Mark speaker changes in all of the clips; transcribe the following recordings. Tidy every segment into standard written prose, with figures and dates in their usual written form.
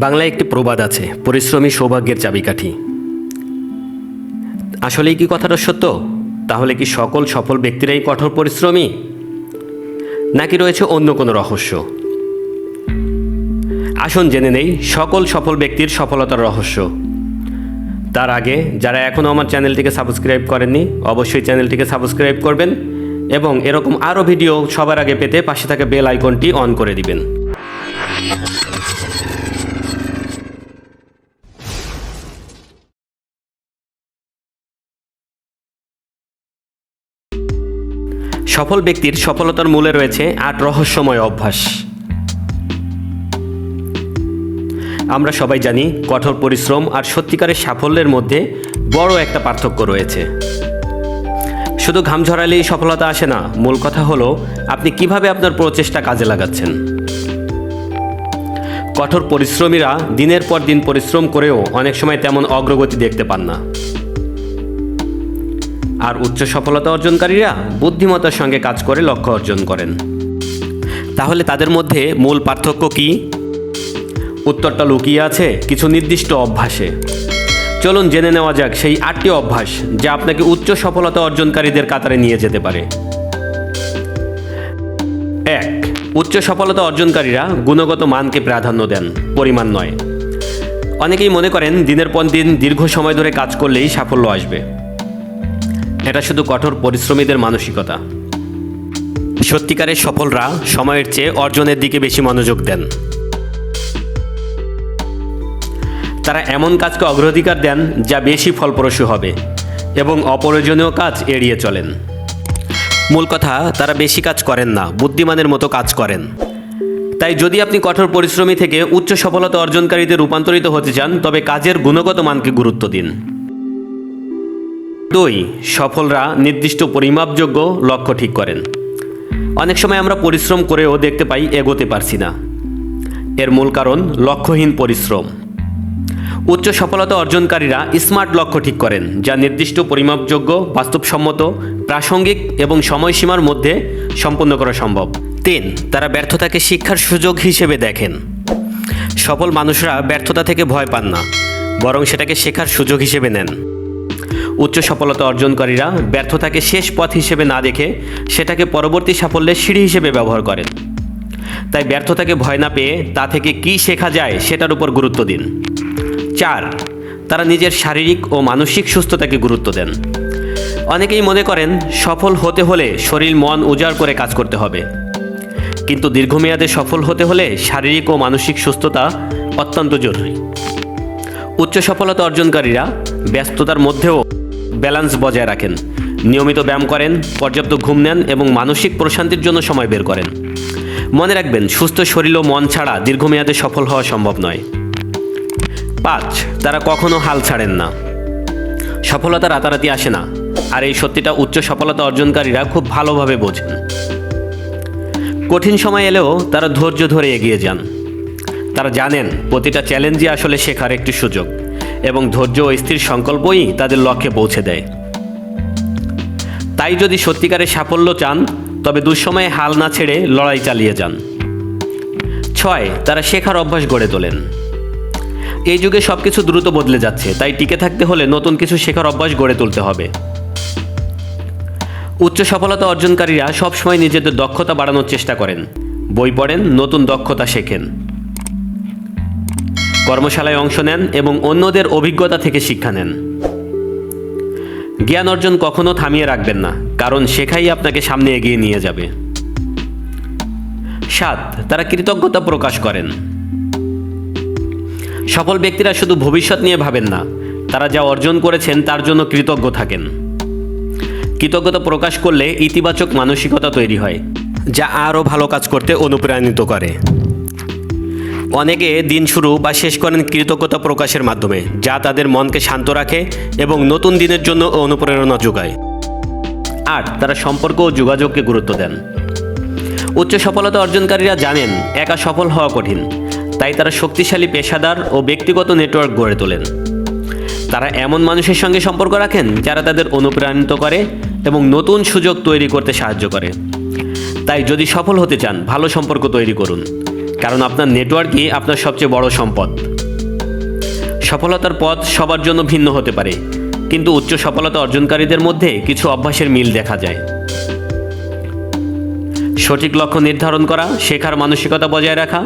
Speaker 1: বাংলায় একটি প্রবাদ আছে, পরিশ্রমী সৌভাগ্যের চাবিকাঠি। আসলেই কি কথাটা সত্য? তাহলে কি সকল সফল ব্যক্তিরাই কঠোর পরিশ্রমী, নাকি রয়েছে অন্য কোনো রহস্য? আসুন জেনে নেই সকল সফল ব্যক্তির সফলতার রহস্য। তার আগে যারা এখনও আমার চ্যানেলটিকে সাবস্ক্রাইব করেননি, অবশ্যই চ্যানেলটিকে সাবস্ক্রাইব করবেন এবং এরকম আরও ভিডিও সবার আগে পেতে পাশে থাকা বেল আইকনটি অন করে দিবেন। সফল ব্যক্তির সফলতার মূলে রয়েছে ৮ রহস্যময় অভ্যাস। আমরা সবাই জানি কঠোর পরিশ্রম আর সত্যিকারের সাফল্যের মধ্যে বড় একটা পার্থক্য রয়েছে। শুধু ঘাম ঝরালেই সফলতা আসে না, মূল কথা হলো আপনি কিভাবে আপনার প্রচেষ্টা কাজে লাগাচ্ছেন। কঠোর পরিশ্রমীরা দিনের পর দিন পরিশ্রম করেও অনেক সময় তেমন অগ্রগতি দেখতে পান না, আর উচ্চ সফলতা অর্জনকারীরা বুদ্ধিমত্তার সঙ্গে কাজ করে লক্ষ্য অর্জন করেন। তাহলে তাদের মধ্যে মূল পার্থক্য কি? উত্তরটা লুকিয়ে আছে কিছু নির্দিষ্ট অভ্যাসে। চলুন জেনে নেওয়া যাক সেই ৮টি অভ্যাস যা আপনাকে উচ্চ সফলতা অর্জনকারীদের কাতারে নিয়ে যেতে পারে। ১. উচ্চ সফলতা অর্জনকারীরা গুণগত মানকে প্রাধান্য দেন, পরিমাণ নয়। অনেকেই মনে করেন দিনের পর দিন দীর্ঘ সময় ধরে কাজ করলেই সাফল্য আসবে। এটা শুধু কঠোর পরিশ্রমীদের মানসিকতা। সত্যিকারের সফলরা সময়ের চেয়ে অর্জনের দিকে বেশি মনোযোগ দেন। তারা এমন কাজকে অগ্রাধিকার দেন যা বেশি ফলপ্রসূ হবে এবং অপ্রয়োজনীয় কাজ এড়িয়ে চলেন। মূল কথা, তারা বেশি কাজ করেন না, বুদ্ধিমানের মতো কাজ করেন। তাই যদি আপনি কঠোর পরিশ্রমী থেকে উচ্চ সফলতা অর্জনকারীতে রূপান্তরিত হতে চান, তবে কাজের গুণগত মানকে গুরুত্ব দিন। ২. সফলরা নির্দিষ্ট পরিমাপযোগ্য লক্ষ্য ঠিক করেন। অনেক সময় আমরা পরিশ্রম করেও দেখতে পাই এগোতে পারছি না। এর মূল কারণ লক্ষ্যহীন পরিশ্রম। উচ্চ সফলতা অর্জনকারীরা স্মার্ট লক্ষ্য ঠিক করেন, যা নির্দিষ্ট পরিমাপযোগ্য, বাস্তবসম্মত, প্রাসঙ্গিক এবং সময়সীমার মধ্যে সম্পন্ন করা সম্ভব। ৩. তারা ব্যর্থতাকে শিক্ষার সুযোগ হিসেবে দেখেন। সফল মানুষরা ব্যর্থতা থেকে ভয় পান না, বরং সেটাকে শেখার সুযোগ হিসেবে নেন। উচ্চ সফলতা অর্জনকারীরা ব্যর্থতাকে শেষ পথ হিসেবে না দেখে সেটাকে পরবর্তী সাফল্যের সিঁড়ি হিসেবে ব্যবহার করেন। তাই ব্যর্থতাকে ভয় না পেয়ে তা থেকে কী শেখা যায় সেটার উপর গুরুত্ব দিন। ৪. তারা নিজের শারীরিক ও মানসিক সুস্থতাকে গুরুত্ব দেন। অনেকেই মনে করেন সফল হতে হলে শরীর মন উজাড় করে কাজ করতে হবে, কিন্তু দীর্ঘমেয়াদে সফল হতে হলে শারীরিক ও মানসিক সুস্থতা অত্যন্ত জরুরি। উচ্চ সফলতা অর্জনকারীরা ব্যস্ততার মধ্যেও ব্যালেন্স বজায় রাখেন, নিয়মিত ব্যায়াম করেন, পর্যাপ্ত ঘুম নেন এবং মানসিক প্রশান্তির জন্য সময় বের করেন। মনে রাখবেন, সুস্থ শরীর ও মন ছাড়া দীর্ঘমেয়াদে সফল হওয়া সম্ভব নয়। ৫. তারা কখনো হাল ছাড়েন না। সফলতা রাতারাতি আসে না, আর এই সত্যিটা উচ্চ সফলতা অর্জনকারীরা খুব ভালোভাবে বোঝেন। কঠিন সময় এলেও তারা ধৈর্য ধরে এগিয়ে যান। তারা জানেন প্রতিটা চ্যালেঞ্জই আসলে শেখার একটি সুযোগ এবং ধৈর্য ও স্থির সংকল্পই তাদের লক্ষ্যে পৌঁছে দেয়। তাই যদি সত্যিকারের সাফল্য চান, তবে দুঃসময়ে হাল না ছেড়ে লড়াই চালিয়ে যান। ৬. তারা শেখার অভ্যাস গড়ে তোলেন। এই যুগে সব কিছু দ্রুত বদলে যাচ্ছে, তাই টিকে থাকতে হলে নতুন কিছু শেখার অভ্যাস গড়ে তুলতে হবে। উচ্চ সফলতা অর্জনকারীরা সবসময় নিজেদের দক্ষতা বাড়ানোর চেষ্টা করেন, বই পড়েন, নতুন দক্ষতা শেখেন, কর্মশালায় অংশ নেন এবং অন্যদের অভিজ্ঞতা থেকে শিক্ষা নেন। জ্ঞান অর্জন কখনো থামিয়ে রাখবেন না, কারণ শেখাই আপনাকে সামনে এগিয়ে নিয়ে যাবে। ৭. তারা কৃতজ্ঞতা প্রকাশ করেন। সফল ব্যক্তিরা শুধু ভবিষ্যৎ নিয়ে ভাবেন না, তারা যা অর্জন করেছেন তার জন্য কৃতজ্ঞ থাকেন। কৃতজ্ঞতা প্রকাশ করলে ইতিবাচক মানসিকতা তৈরি হয়, যা আরও ভালো কাজ করতে অনুপ্রাণিত করে। অনেকে দিন শুরু বা শেষ করেন কৃতজ্ঞতা প্রকাশের মাধ্যমে, যা তাদের মনকে শান্ত রাখে এবং নতুন দিনের জন্য অনুপ্রেরণা যোগায়। ৮. তারা সম্পর্ক ও যোগাযোগকে গুরুত্ব দেন। উচ্চ সফলতা অর্জনকারীরা জানেন একা সফল হওয়া কঠিন, তাই তারা শক্তিশালী পেশাদার ও ব্যক্তিগত নেটওয়ার্ক গড়ে তোলেন। তারা এমন মানুষের সঙ্গে সম্পর্ক রাখেন যারা তাদের অনুপ্রাণিত করে এবং নতুন সুযোগ তৈরি করতে সাহায্য করে। তাই যদি সফল হতে চান, ভালো সম্পর্ক তৈরি করুন, কারণ আপনার নেটওয়ার্কই আপনার সবচেয়ে বড় সম্পদ। সফলতার পথ সবার জন্য ভিন্ন হতে পারে, কিন্তু উচ্চ সফলতা অর্জনকারীদের মধ্যে কিছু অভ্যাসের মিল দেখা যায়। সঠিক লক্ষ্য নির্ধারণ করা, শেখার মানসিকতা বজায় রাখা,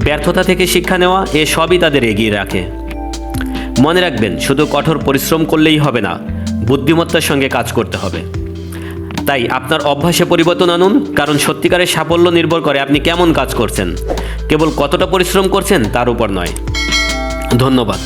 Speaker 1: ব্যর্থতা থেকে শিক্ষা নেওয়া, এ সবই তাদের এগিয়ে রাখে। মনে রাখবেন, শুধু কঠোর পরিশ্রম করলেই হবে না, বুদ্ধিমত্তার সঙ্গে কাজ করতে হবে। তাই আপনার অভ্যাসে পরিবর্তন আনুন, কারণ সত্যিকারের সাফল্য নির্ভর করে আপনি কেমন কাজ করছেন, কেবল কতটা পরিশ্রম করছেন তার উপর নয়। ধন্যবাদ।